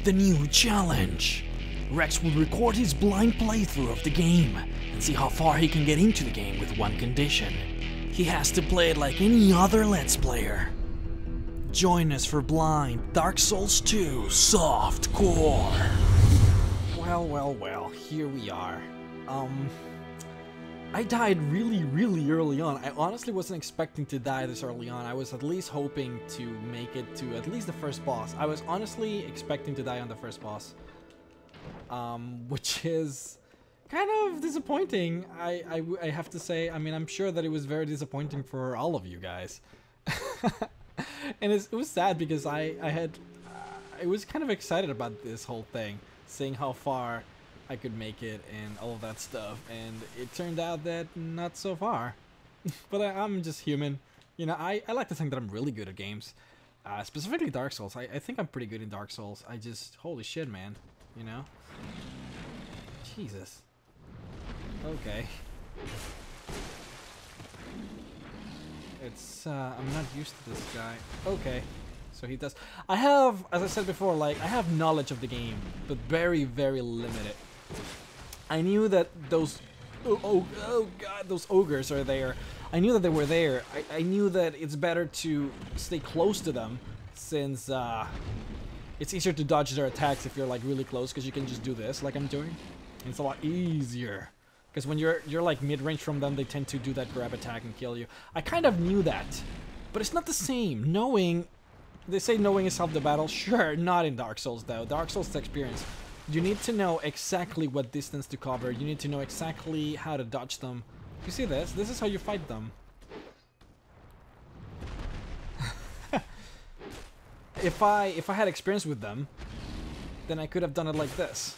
the new challenge. Rhexx will record his blind playthrough of the game and see how far he can get into the game with one condition. He has to play it like any other Let's Player. Join us for blind Dark Souls 2 Softcore. Well, here we are. I died really early on. I honestly wasn't expecting to die this early on. I was at least hoping to make it to at least the first boss. I was honestly expecting to die on the first boss. Which is kind of disappointing, I have to say. I mean, I'm sure that it was very disappointing for all of you guys. And it was sad because I was kind of excited about this whole thing, seeing how far I could make it and all of that stuff, and it turned out that not so far. But I'm just human. You know, I like to think that I'm really good at games. Specifically Dark Souls. I think I'm pretty good in Dark Souls. I just, holy shit, man. You know? Jesus. Okay. It's, I'm not used to this guy. Okay. So he does. I have, as I said before, like, I have knowledge of the game, but very limited. I knew that those, oh god, those ogres are there. I knew that they were there. I knew that it's better to stay close to them, since, it's easier to dodge their attacks if you're, like, really close, because you can just do this, like I'm doing. And it's a lot easier. Because when you're like mid-range from them, they tend to do that grab attack and kill you. I kind of knew that, but it's not the same. Knowing, they say knowing is half the battle. Sure, not in Dark Souls though. Dark Souls is experience. You need to know exactly what distance to cover. You need to know exactly how to dodge them. You see this? This is how you fight them. If I had experience with them, then I could have done it like this.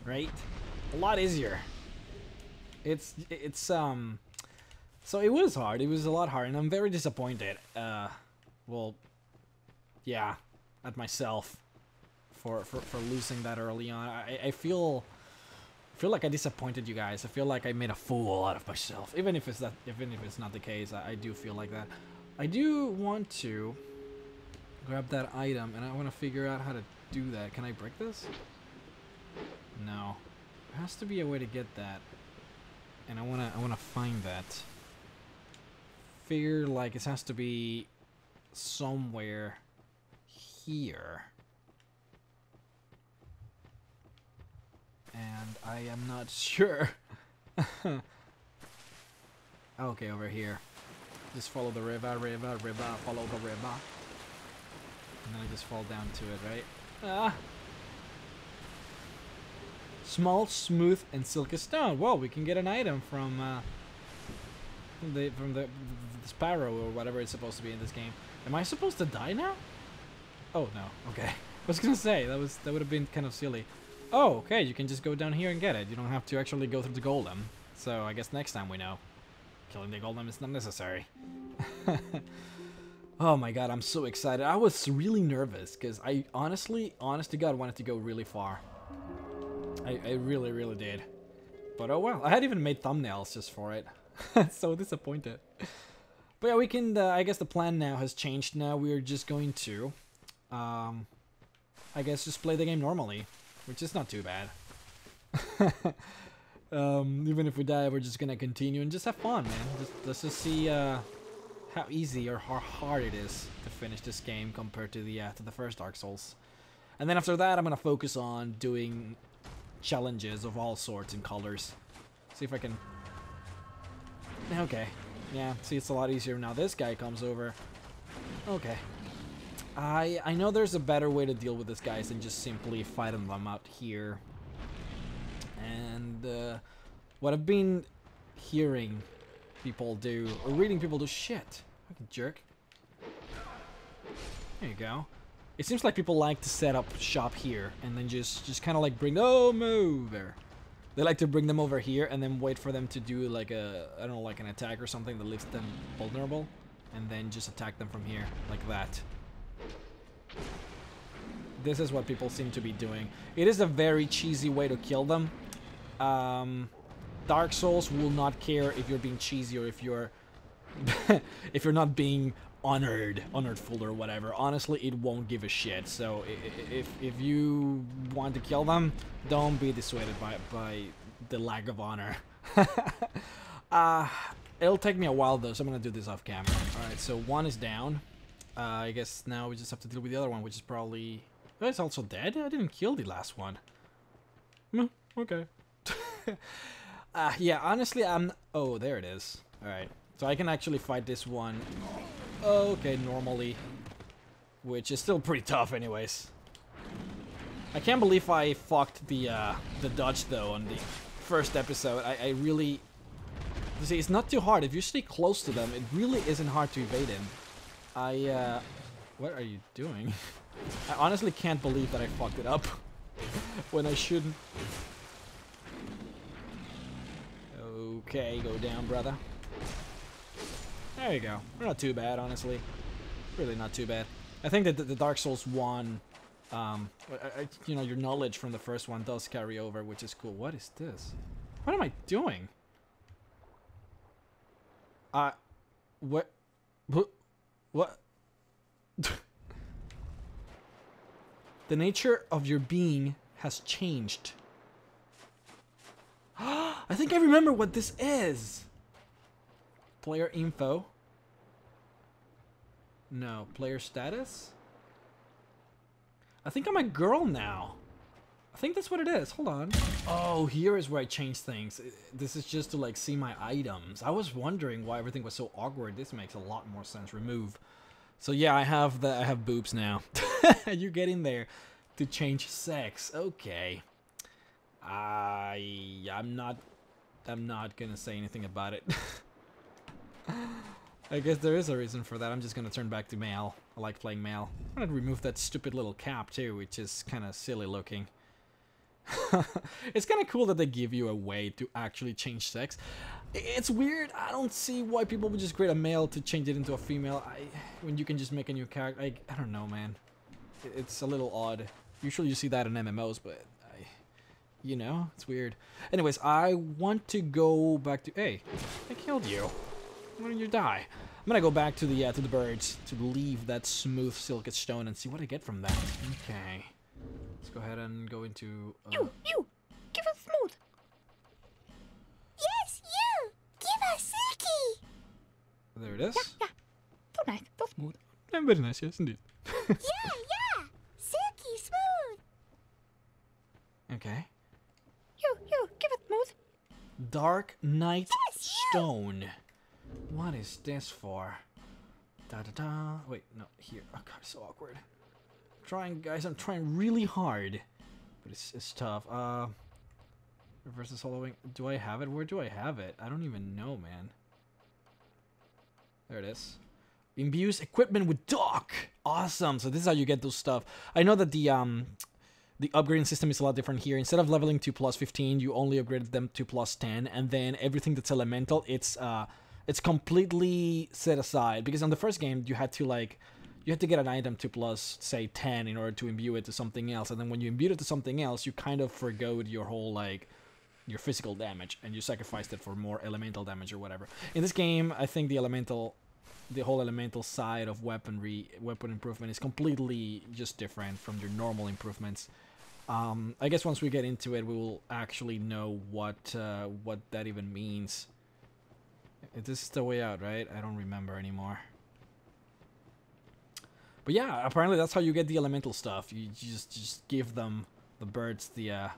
Right? A lot easier. It's so it was hard. It was a lot hard, and I'm very disappointed. Well, yeah, at myself for losing that early on. I feel like I disappointed you guys. I feel like I made a fool out of myself. Even if it's not the case, I do feel like that. I do want to grab that item, and I want to figure out how to do that. Can I break this? No. There has to be a way to get that, and I wanna find that. Figure like it has to be somewhere here, and I am not sure. Okay, over here. Just follow the river, follow the river, and then I just fall down to it, right? Ah. Small, smooth, and silky stone. Well, we can get an item from the sparrow or whatever it's supposed to be in this game. Am I supposed to die now? Oh no. Okay. I was gonna say that would have been kind of silly. Oh, okay. You can just go down here and get it. You don't have to actually go through the golem. So I guess next time we know. Killing the golem is not necessary. Oh my god, I'm so excited. I was really nervous because I honest to god, wanted to go really far. I really did. But oh well, I had even made thumbnails just for it. So disappointed. But yeah, we can, I guess the plan now has changed now. We're just going to, I guess just play the game normally, which is not too bad. Even if we die, we're just gonna continue and just have fun, man. Let's just see how easy or how hard it is to finish this game compared to the first Dark Souls. And then after that, I'm gonna focus on doing challenges of all sorts and colors. See if I can. Okay, yeah. See, it's a lot easier now. This guy comes over. Okay. I know there's a better way to deal with this guys than just simply fighting them out here. And what I've been hearing people do, or reading people do, shit, fucking jerk. There you go. It seems like people like to set up shop here and then just kind of like bring them over. They like to bring them over here and then wait for them to do like a, I don't know, like an attack or something that leaves them vulnerable, and then just attack them from here like that. This is what people seem to be doing. It is a very cheesy way to kill them. Dark Souls will not care if you're being cheesy or if you're if you're not being honoredful or whatever, honestly, it won't give a shit. So if you want to kill them, don't be dissuaded by the lack of honor. It'll take me a while though, so I'm gonna do this off camera. Alright, so one is down. I guess now we just have to deal with the other one, which is probably... Oh, it's also dead? I didn't kill the last one. Okay. Yeah, honestly, I'm... Oh, there it is. Alright. So I can actually fight this one, okay, normally. Which is still pretty tough anyways. I can't believe I fucked the dodge, though, on the first episode. I really... You see, it's not too hard. If you stay close to them, it really isn't hard to evade him. What are you doing? I honestly can't believe that I fucked it up when I shouldn't. Okay, go down, brother. There you go. We're not too bad, honestly. Really not too bad. I think that the Dark Souls 1, you know, your knowledge from the first one does carry over, which is cool. What is this? What am I doing? What? The nature of your being has changed. I think I remember what this is. Player info. No. Player status? I think I'm a girl now. I think that's what it is. Hold on. Oh, here is where I change things. This is just to like see my items. I was wondering why everything was so awkward. This makes a lot more sense. Remove. So yeah, I have boobs now. You get in there to change sex. Okay. I'm not gonna say anything about it. I guess there is a reason for that. I'm just gonna turn back to male. I like playing male. I'm gonna remove that stupid little cap too, which is kind of silly looking. It's kind of cool that they give you a way to actually change sex. It's weird. I don't see why people would just create a male to change it into a female. When you can just make a new character. I don't know, man. It's a little odd. Usually you see that in MMOs, but you know, it's weird. Anyways, I want to go back to... Hey, I killed you. Why don't you die? I'm gonna go back to the birds to leave that smooth silky stone and see what I get from that. Okay. Let's go ahead and go into... You! Give us smooth! Yes, you! Give us silky! There it is. Yeah. So nice, so smooth. Yeah, very nice, yes, indeed. Yeah! Silky smooth! Okay. You, give it smooth. Dark Night Yes, Stone. What is this for? Da-da-da. Wait, no, here. Oh god, it's so awkward. Guys, I'm trying really hard. But it's tough. Reverse the soloing. Do I have it? Where do I have it? I don't even know, man. There it is. Imbues equipment with dock. Awesome. So this is how you get those stuff. I know that the upgrading system is a lot different here. Instead of leveling to plus 15, you only upgraded them to plus 10, and then everything that's elemental, it's completely set aside. Because on the first game, you had to get an item to plus, say, 10 in order to imbue it to something else, and then when you imbued it to something else, you kind of forgoed your whole, like, your physical damage, and you sacrificed it for more elemental damage or whatever. In this game, I think the whole elemental side of weapon improvement is completely just different from your normal improvements. I guess once we get into it, we will actually know what that even means. This is the way out, right? I don't remember anymore. But yeah, apparently that's how you get the elemental stuff. You just give them, the birds, the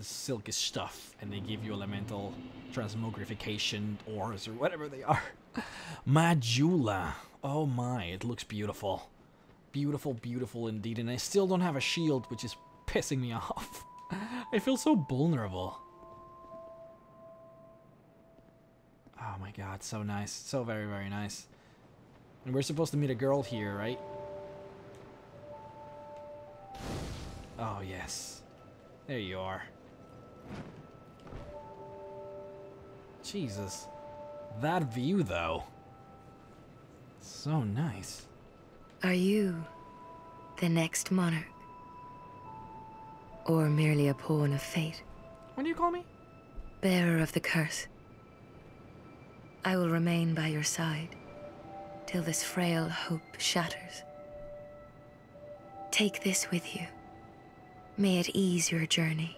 silky stuff, and they give you elemental transmogrification ores or whatever they are. Majula. Oh my, it looks beautiful. Beautiful, beautiful indeed. And I still don't have a shield, which is pissing me off. I feel so vulnerable. Oh my god, so nice. So very, very nice. And we're supposed to meet a girl here, right? Oh, yes. There you are. Jesus. That view, though. So nice. Are you the next monarch? Or merely a pawn of fate? What do you call me? Bearer of the curse. I will remain by your side till this frail hope shatters. Take this with you. May it ease your journey.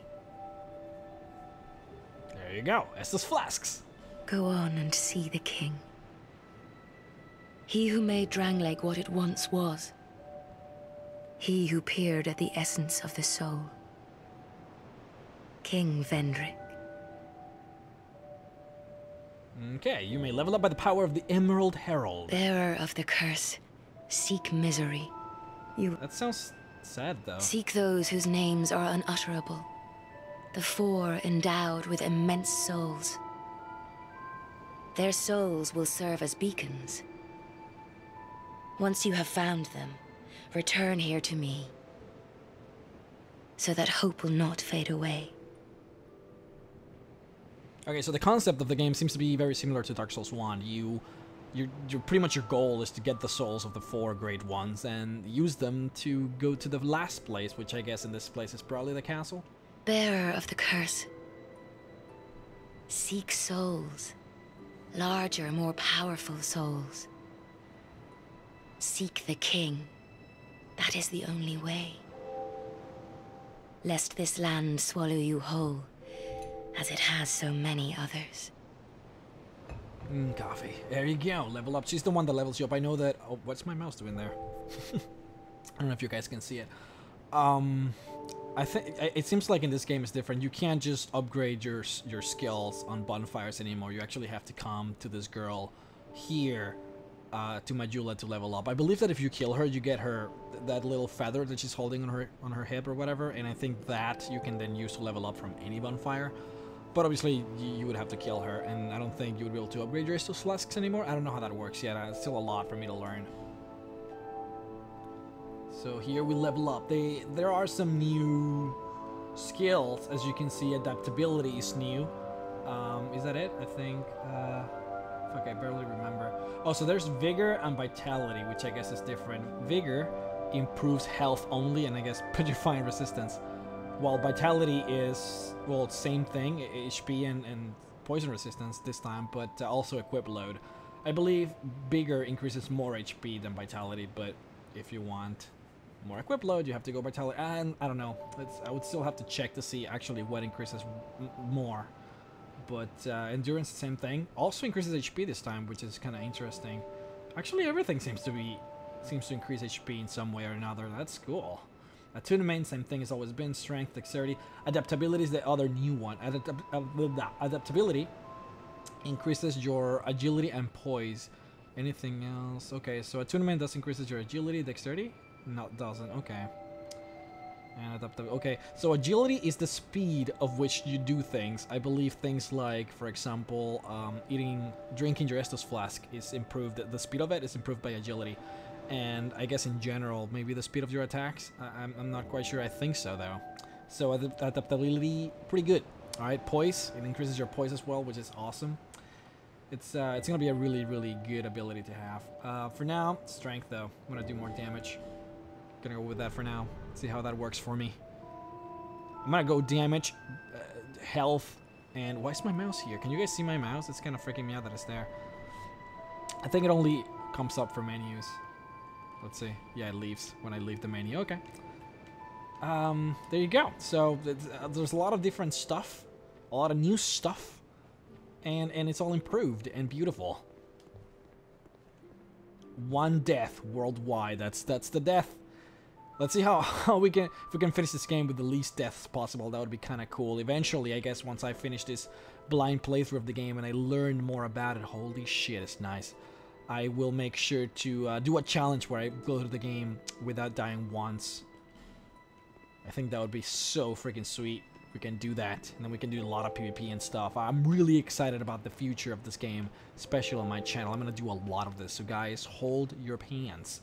There you go. Estus flasks. Go on and see the king. He who made Drangleic what it once was. He who peered at the essence of the soul. King Vendrick. Okay, you may level up by the power of the Emerald Herald. Bearer of the curse, seek misery. You That sounds sad, though. seek those whose names are unutterable. The four endowed with immense souls. Their souls will serve as beacons. Once you have found them, return here to me, so that hope will not fade away. Okay, so the concept of the game seems to be very similar to Dark Souls 1. You're pretty much your goal is to get the souls of the four great ones and use them to go to the last place, which I guess in this place is probably the castle. Bearer of the curse. Seek souls. Larger, more powerful souls. Seek the king. That is the only way. Lest this land swallow you whole, as it has so many others. Coffee. There you go. Level up. She's the one that levels you up. I know that. Oh, what's my mouse doing there? I don't know if you guys can see it. I think it seems like in this game it's different. You can't just upgrade your skills on bonfires anymore. You actually have to come to this girl here, to Majula, to level up. I believe that if you kill her, you get her that little feather that she's holding on her hip or whatever, and I think that you can then use to level up from any bonfire. But obviously, you would have to kill her, and I don't think you would be able to upgrade your Estus flasks anymore. I don't know how that works yet. It's still a lot for me to learn. So here we level up. There are some new skills, as you can see. Adaptability is new. Is that it? I think. Fuck, I barely remember. Oh, so there's Vigor and Vitality, which I guess is different. Vigor improves health only, and I guess petrifying resistance. While Vitality is, well, same thing, HP and poison resistance this time, but also equip load. I believe Vigor increases more HP than Vitality, but if you want more equip load, you have to go Vitality. And I don't know, I would still have to check to see actually what increases more. But Endurance, same thing. Also increases HP this time, which is kind of interesting. Actually, everything seems to increase HP in some way or another. That's cool. Attunement, same thing as always been. Strength, Dexterity. Adaptability is the other new one. Adaptability increases your agility and poise. Anything else? Okay, so attunement does increases your agility, Dexterity? No, it doesn't. Okay. And adaptability. Okay, so agility is the speed of which you do things. I believe things like, for example, drinking your Estus flask is improved. The speed of it is improved by agility. And I guess in general, maybe the speed of your attacks? I'm not quite sure. I think so, though. So adaptability, pretty good. All right, poise. It increases your poise as well, which is awesome. It's going to be a really, really good ability to have. For now, strength, though. I'm going to do more damage. Going to go with that for now. See how that works for me. I'm going to go damage, health, and why is my mouse here? Can you guys see my mouse? It's kind of freaking me out that it's there. I think it only comes up for menus. Let's see. Yeah, it leaves when I leave the menu. Okay. There you go. So there's a lot of different stuff, a lot of new stuff, and it's all improved and beautiful. One death worldwide. That's the death. Let's see how we can, if we can finish this game with the least deaths possible. That would be kind of cool. Eventually, I guess once I finish this blind playthrough of the game and I learn more about it, holy shit, it's nice. I will make sure to do a challenge where I go through the game without dying once. I think that would be so freaking sweet. We can do that, and then we can do a lot of PvP and stuff. I'm really excited about the future of this game, especially on my channel. I'm going to do a lot of this, so guys, hold your pants,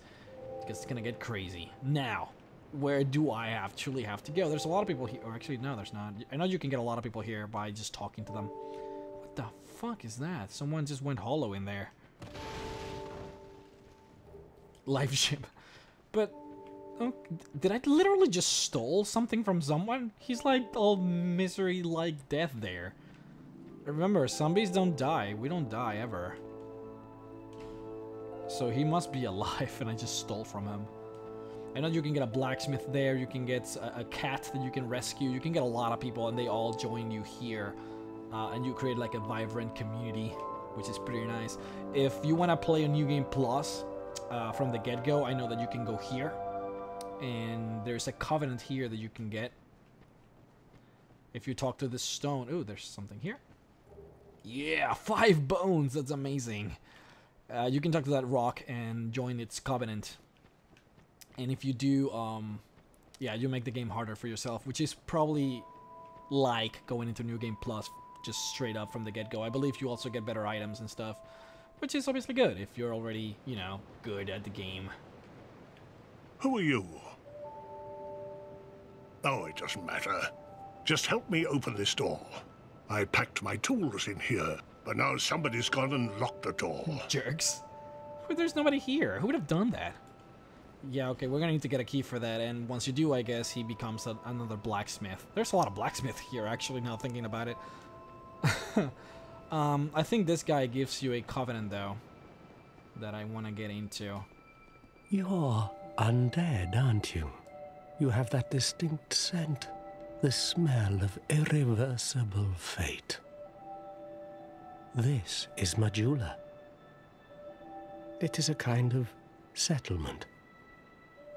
because it's going to get crazy. Now, where do I actually have to go? There's a lot of people here, or actually, no, there's not. I know you can get a lot of people here by just talking to them. What the fuck is that? Someone just went hollow in there. Life ship. But oh, did I literally just stole something from someone? He's like all misery like death there. Remember, zombies don't die. We don't die ever. So he must be alive, and I just stole from him. I know you can get a blacksmith there, you can get a cat that you can rescue, you can get a lot of people, and they all join you here. And you create like a vibrant community, which is pretty nice. If you want to play a New Game Plus from the get-go, I know that you can go here. And there's a covenant here that you can get. If you talk to this stone... Ooh, there's something here. Yeah, 5 bones! That's amazing. You can talk to that rock and join its covenant. And if you do, yeah, you make the game harder for yourself, which is probably like going into New Game Plus just straight up from the get-go. I believe you also get better items and stuff, which is obviously good if you're already, you know, good at the game. Who are you? Oh, it doesn't matter. Just help me open this door. I packed my tools in here, but now somebody's gone and locked the door. Jerks. There's nobody here. Who would have done that? Yeah, okay, we're gonna need to get a key for that, and once you do, I guess he becomes another blacksmith. There's a lot of blacksmith here, actually, now thinking about it. I think this guy gives you a covenant, though, that I want to get into. You're undead, aren't you? You have that distinct scent, the smell of irreversible fate. This is Majula. It is a kind of settlement.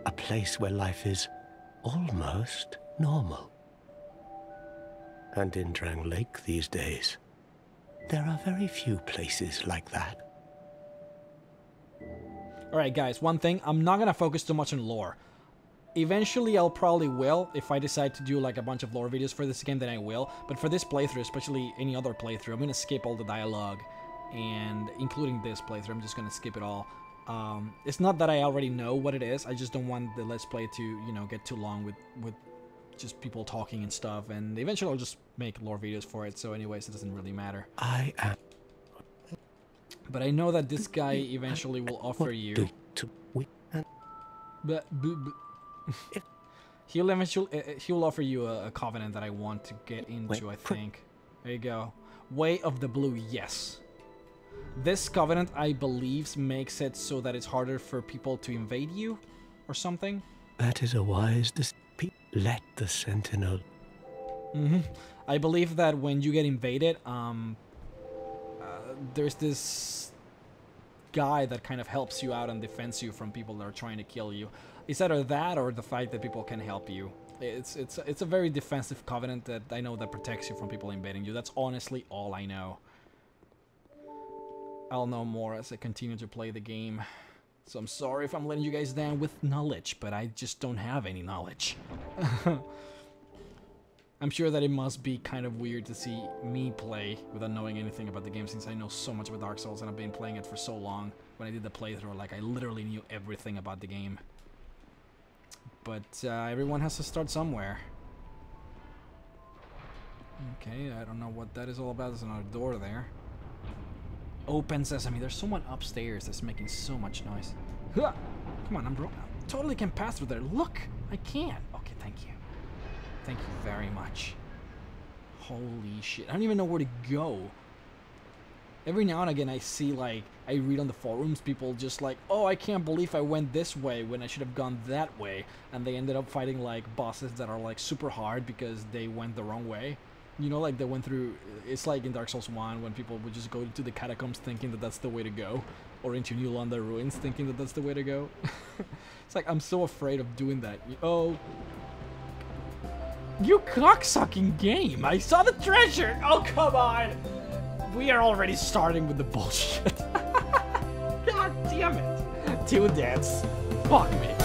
A place where life is almost normal. And in Drang Lake these days, there are very few places like that. Alright guys, one thing, I'm not gonna focus too much on lore. Eventually I'll probably will, if I decide to do like a bunch of lore videos for this game, then I will. But for this playthrough, especially any other playthrough, I'm gonna skip all the dialogue. And including this playthrough, I'm just gonna skip it all. It's not that I already know what it is, I just don't want the Let's Play to, you know, get too long with just people talking and stuff. And eventually I'll just make lore videos for it, so anyways, it doesn't really matter. I am... But I know that this guy eventually will offer you... He'll offer you a covenant that I want to get into, I think. There you go. Way of the Blue, yes. This covenant, I believe, makes it so that it's harder for people to invade you, or something. That is a wise decision. Let the Sentinel... I believe that when you get invaded, there's this guy that kind of helps you out and defends you from people that are trying to kill you. It's either that or the fact that people can help you. It's a very defensive covenant that I know that protects you from people invading you. That's honestly all I know. I'll know more as I continue to play the game. So I'm sorry if I'm letting you guys down with knowledge, but I just don't have any knowledge. I'm sure that it must be kind of weird to see me play without knowing anything about the game, since I know so much about Dark Souls and I've been playing it for so long. When I did the playthrough, like, I literally knew everything about the game. But everyone has to start somewhere. Okay, I don't know what that is all about. There's another door there. Open sesame. There's someone upstairs that's making so much noise. Huh! Come on, I totally can pass through there. Look! I can! Okay, thank you. Thank you very much. Holy shit. I don't even know where to go. Every now and again I see, like, I read on the forums, people just like, oh, I can't believe I went this way when I should have gone that way. And they ended up fighting, like, bosses that are, like, super hard because they went the wrong way. You know, like, they went through... It's like in Dark Souls 1 when people would just go into the catacombs thinking that that's the way to go. Or into New London Ruins thinking that that's the way to go. It's like, I'm so afraid of doing that. Oh... You cocksucking game! I saw the treasure! Oh, come on! We are already starting with the bullshit. God damn it. 2 deaths. Fuck me.